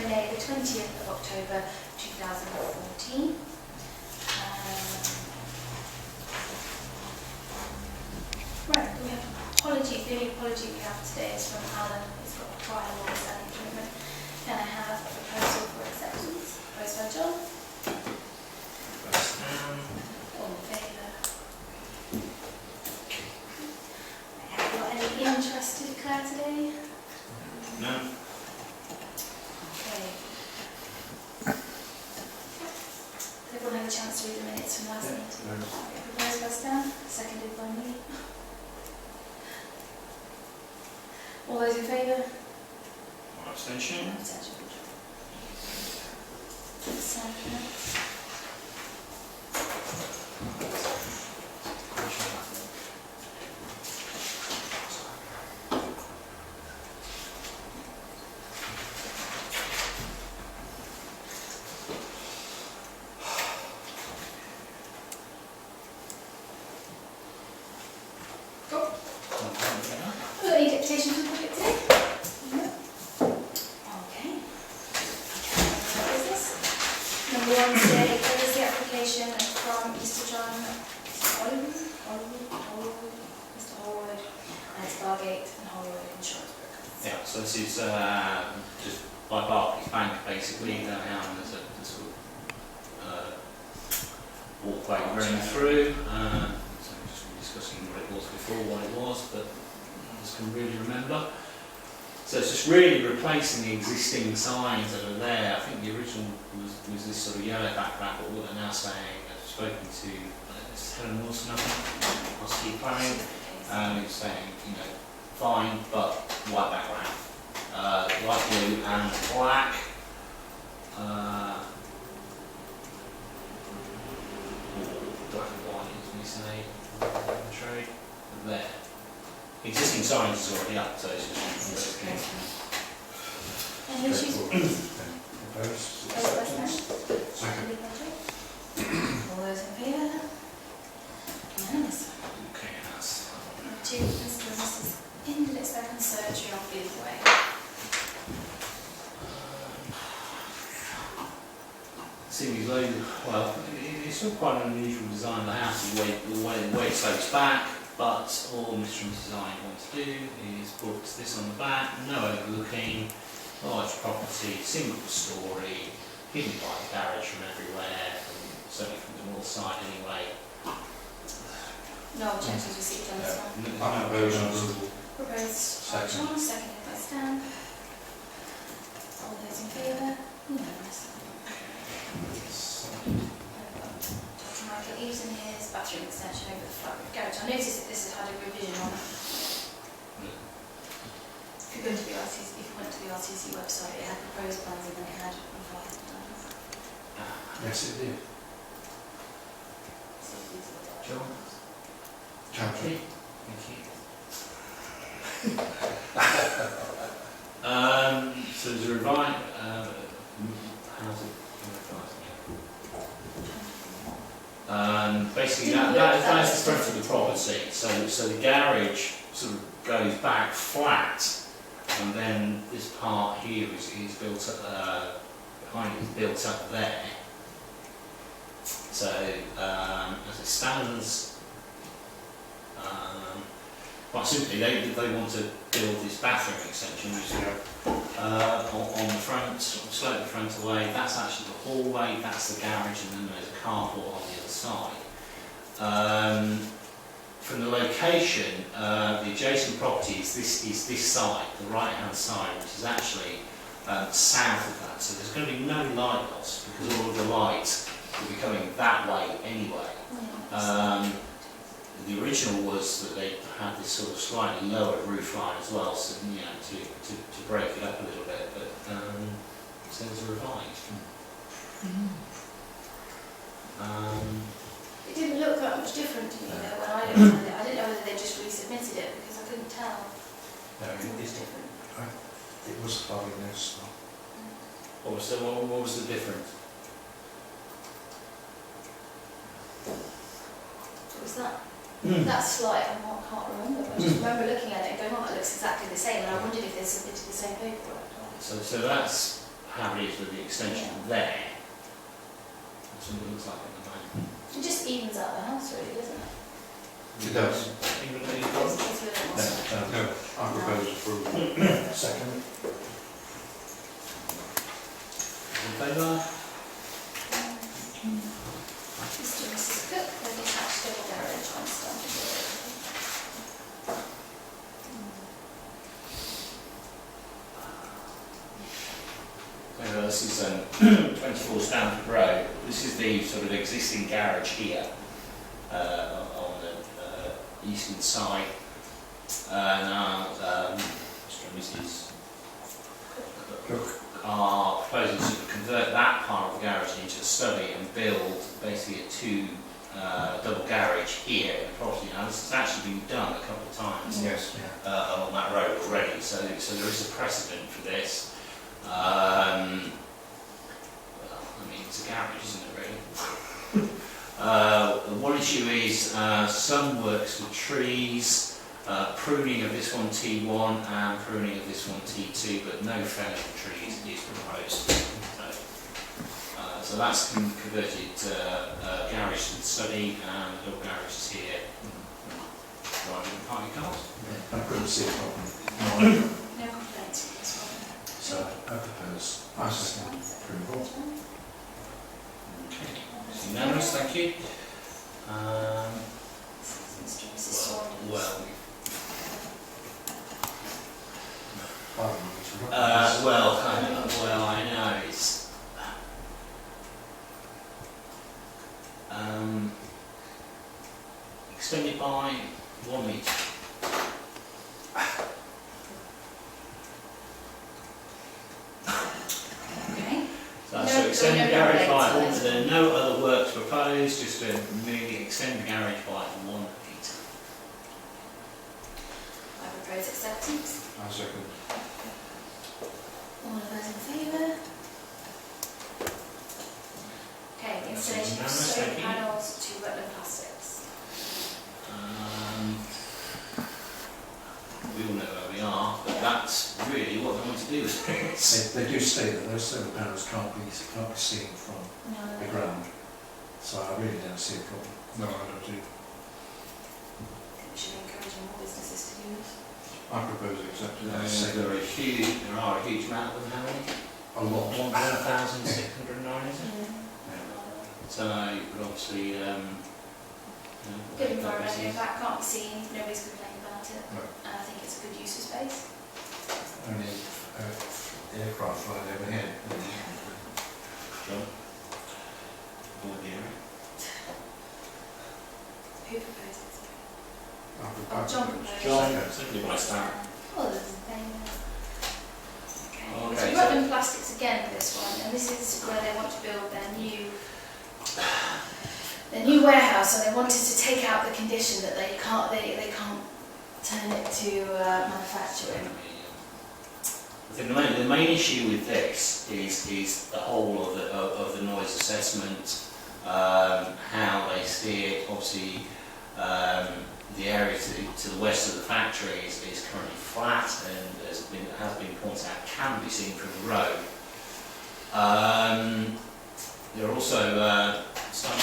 Monday the 20th of October 2014. Right, we have apologies. The only apology we have today is from Alan. He's got a prior long-standing commitment. Can I have a proposal for acceptance? Proposed by John. All in favour? Have you got any interested Cllr today? No. Okay. Has everyone had a chance to read the minutes from last meeting? Proposed by Stan, seconded by me. All those in favour? Abstention. Abstention. Any deputation for the public today? No. Okay. Business. Number 1 today is the application from Mr. John Mr. Holroyd, and it's Bargate and Holroyd Insurance Broker. Yeah, so this is just by Barclays Bank basically. There's a sort of walkway running through. So we're just discussing what it was before, what it was, but can really remember. So it's just really replacing the existing signs that are there. I think the original was this sort of yellow background, but what they're now saying, I've spoken to Helen Wilson, I think, I'll see planning, who's saying, you know, fine, but white background. Light blue and black. Black and white, as we say, in the trade. There. Existing signs is already up, so it's just any issues? Second. All those in favour? Unanimous. okay, that's 2 Mr. and Mrs. Indlitz Conservatory on Field Way. seems low. Well, it's still quite an unusual design of the house, the way it slopes back. But all Mr. and Mrs. I want to do is put this on the back, no overlooking, large property, single story, hidden by the garage from everywhere, certainly from the north side anyway. No objections received on this one. I'm approval. Proposed by John, seconded by Stan. All those in favour? Unanimous. Michael Eves in his bathroom extension over the front garage. I noticed that this has had a revision on it. If you went to the RTC website, it had proposed plans and then it had revised plans. Yes, it did. So these are the John? Thank you. So there's a revised, how's it revised? Basically, that's the front of the property. So the garage sort of goes back flat, and then this part here is built up, behind it is built up there. So as it stands, quite simply, they want to build this bathroom extension, which on the front, slope the front away. That's actually the hallway. That's the garage, and then there's a carport on the other side. From the location, the adjacent property is this side, the right-hand side, which is actually south of that. So there's going to be no light loss because all of the light will be coming that way anyway. The original was that they had this sort of slightly lower roof line as well, so you know, to break it up a little bit, but so there's a revised. It didn't look that much different to me though when I looked at it. I didn't know whether they just resubmitted it because I couldn't tell. No, It was different. it was hardly noticeable. What was the difference? What was that? That slight, I can't remember. I just remember looking at it and going, oh, that looks exactly the same, and I wondered if they submitted the same paperwork. So that's how it is with the extension there. That's what it looks like at the moment. It just evens out the house really, doesn't it? It does. Anyone got any It's problems? really No, awesome. no, I propose approval. Second. In favour? Mr. and Mrs. Cook, the detached double garage on Stamford Road. This is 24 Stamford Road. This is the sort of existing garage here on the eastern side. Now, Mr. and Mrs. Look, are proposing to convert that part of the garage into a study and build basically a two double garage here in the property. Now, this has actually been done a couple of times yes, along that road already, so there is a precedent for this. Well, I mean, it's a garage, isn't it, really? One issue is some works with trees, pruning of this one T1 and pruning of this one T2, but no felling of trees is proposed. So that's converted garage to the study, and the little garage is here, driving and parking cars. I couldn't see a problem. No complaints with this one. So I propose, I second approval. Okay, it's unanimous, thank you. Mr. and Mrs. Saunders. Well, I know it's extended by 1 metre. Okay. So extend the garage by complaints. there are no other works proposed, just to merely extend the garage by 1 metre. I propose acceptance. I second. All of those in favour? Okay, the installation of unanimous, solar thank you. panels to Rutland Plastics. We all know where we are, but that's really what they want to do with this. They do state that those solar panels can't be seen from No, no, the no. ground, so I really don't see a problem. No, I don't see. We should encourage more businesses to do this. I propose acceptance. There are a huge amount of them, how many? A lot. 1,609, is it? So you could obviously Good environmental impact, can't be seen, nobody's complaining about it. No. And I think it's a good use of space. Only aircraft flying overhead. John? Board hearing. Who proposed it? Sorry. I Oh, John proposed. John, Second. simply by Stan. All those in favour? Okay, Okay, so Rutland Plastics again with this one, and this is where they want to build their new warehouse, and they wanted to take out the condition that they can't turn it to manufacturing. I think the main issue with this is the whole of the noise assessment, how they see it. Obviously, the area to the west of the factory is currently flat, and has been pointed out can be seen from the road. There are also some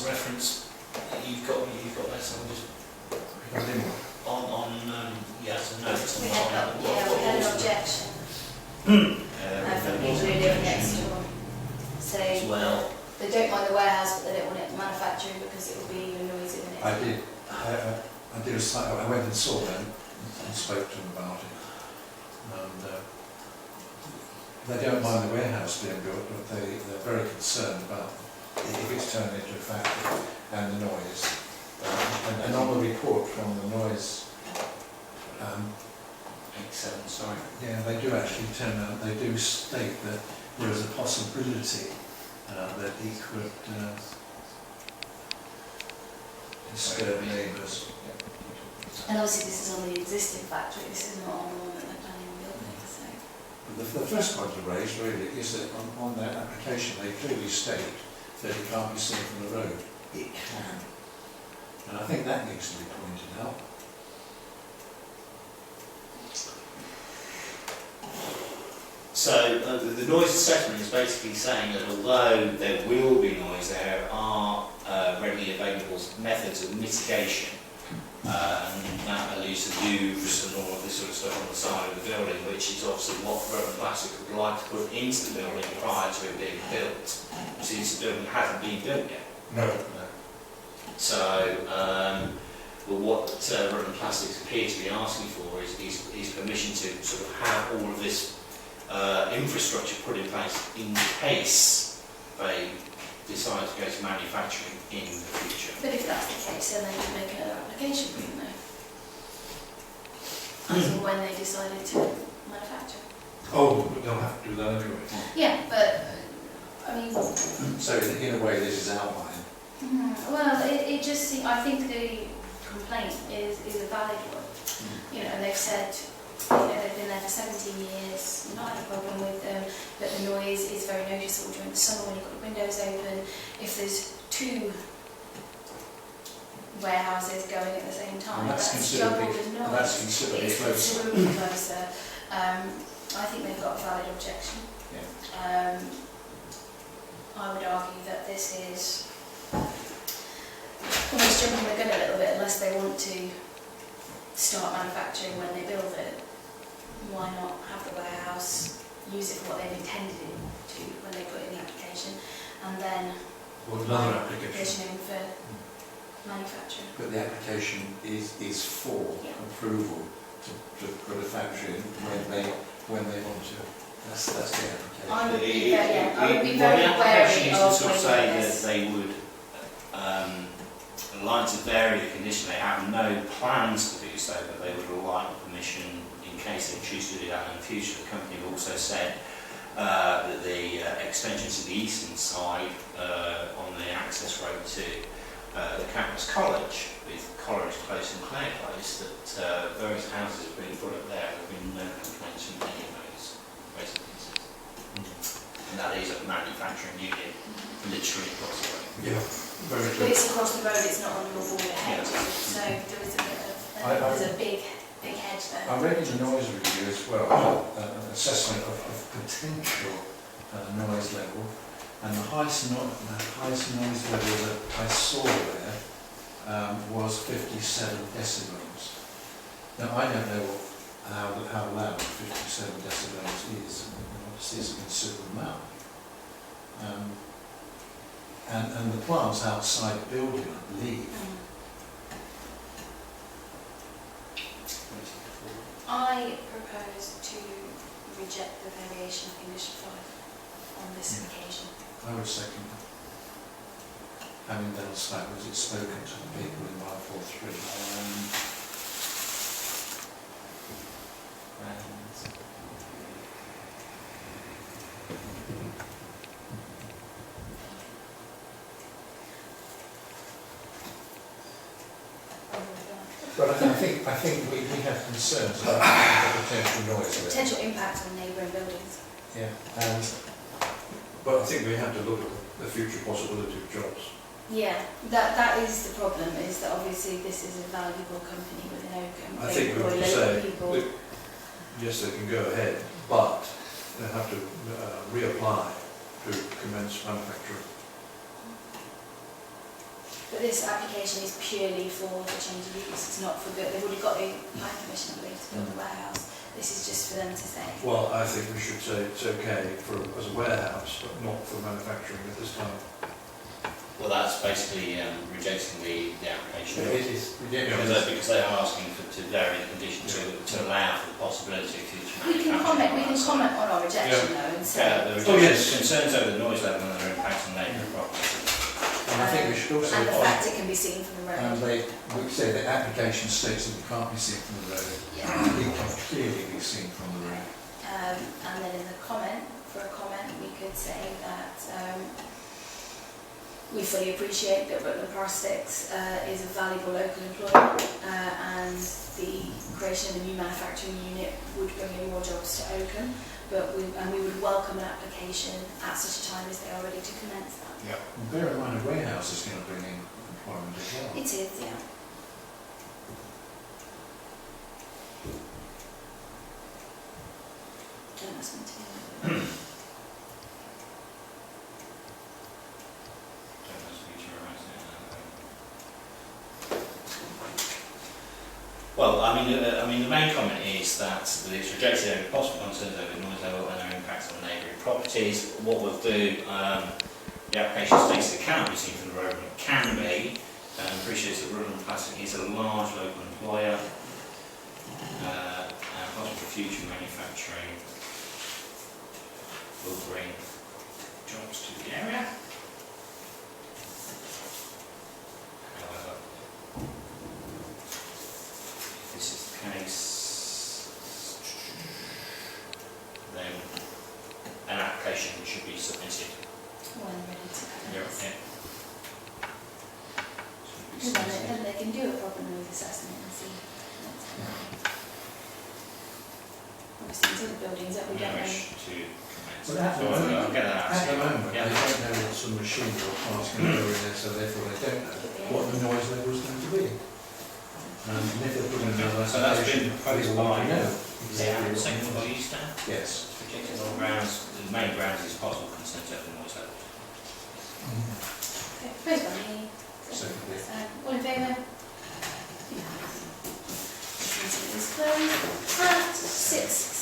reference that you've got there. So I'm just on yes and no. We had an objection There from people was who an live next objection door, as saying well. they don't mind the warehouse, but they don't want it manufacturing because it will be even noisier than it. I did. I did a site. I went and saw them and spoke to them about it. And they don't mind the warehouse being built, but they're very concerned about if it's turned into a factory and the noise. And on the report from the noise, 87, sorry. yeah, they do actually turn out. They do state that there is a possibility that he could disturb neighbours. And obviously this is on the existing factory, this is not on the one that they're planning on building, so. But the first point to raise really is that on their application they clearly state that it can't be seen from the road. It can. And I think that needs to be pointed out. So the noise assessment is basically saying that although there will be noise, there are readily available methods of mitigation. And that alludes to roofs and all of this sort of stuff on the side of the building, which is obviously what Rutland Plastic would like to put into the building prior to it being built, since the building hasn't been built yet. No. So, but what Rutland Plastics appear to be asking for is permission to sort of have all of this infrastructure put in place in case they decide to go to manufacturing in the future. But if that's the case, then they could make another application, wouldn't they? As in when they decided to manufacture. Oh, but they'll have to do that anyway. Yeah, but I mean. So in a way, this is outlined. Well, it just seems, I think the complaint is a valid one. You know, and they've said, you know, they've been there for 17 years, not had a problem with them, but the noise is very noticeable during the summer when you've got the windows open. If there's two warehouses going at the same time, that's double the noise. That's considerably It's closer. considerably closer. I think they've got a valid objection. Yeah. I would argue that this is almost jumping the gun a little bit, unless they want to start manufacturing when they build it. Why not have the warehouse, use it for what they've intended it to when they put in the application, and then Or another application. in for manufacturing. But the application is for approval to put a factory in when they want to. That's the application. I would be very the wary application is to of sort of say that this. they would like to vary the condition. They have no plans to do so, but they would like permission in case they choose to do that in the future. The company have also said that the extension to the eastern side on the access road to the campus college, with college close and Cllr close, that various houses have been put up there. There have been no complaints from any of those residences. And that is a manufacturing unit, literally across the road. Yeah, very But true. it's across the road, it's not on your border hedge, so there is a bit of, there's a big hedge there. I read in the noise review as well, an assessment of potential noise level, and the highest noise level that I saw there was 57 decibels. Now I don't know how loud 57 decibels is, obviously it's a considerable amount. And the plant's outside the building, I believe. I propose to reject the variation of condition 5 on this occasion. I would second that. Having done site visits, spoken to the people in 143. But I think we have concerns about the potential noise. Potential impact on neighbouring buildings. Yeah. But I think we have to look at the future possibility of jobs. Yeah, that is the problem, is that obviously this is a valuable company within Oakham. I They think we employ have to local say, people. that yes, they can go ahead, but they have to reapply to commence manufacturing. But this application is purely for the change of use, it's not for build. They've already got the planning permission, I believe, to build the warehouse. This is just for them to say. Well, I think we should say it's okay as a warehouse, but not for manufacturing at this time. Well, that's basically rejecting the application. It is Because they are asking to vary the condition to allow for the possibility of future We can manufacturing. comment on our rejection though and say. There are concerns over the noise level and their impact on neighbouring properties. And I think we should also. And the fact it can be seen from the road. And we say the application states that it can't be seen from the road. Yeah. It can clearly be seen from the road. And then in the comment, we could say that we fully appreciate that Rutland Plastics is a valuable local employer and the creation of a new manufacturing unit would bring in more jobs to Oakham, but we would welcome an application at such a time as they are ready to commence that. Yeah. And bear in mind, a warehouse is going to bring in employment as well. It is, yeah. Don't ask me to. Well, I mean, the main comment is that it's rejected any possible concerns over noise level and their impacts on neighbouring properties. What we'll do, the application states that it cannot be seen from the road, but it can be. Appreciates that Rutland Plastic is a large local employer and possible for future manufacturing will bring jobs to the area. However, if this is the case, then an application should be submitted. When ready to commence. Yeah. Then they can do a proper noise assessment and see what's happening. Obviously, until the buildings that we don't know. Wish to commence. Well, at the So moment- I'll get that out. At the moment, Yeah. they don't know what sort of machine or parts going to go in there, so therefore they don't know what the noise level is going to be. And if they put in another So that's been application, proposed they want to by- know Is it exactly what second the by noise- you, Stan? Yes. Rejected on grounds, the main grounds is possible consent over noise level. Okay, proposed by me. Secondly. All in favour? This meeting is closed at 6:06.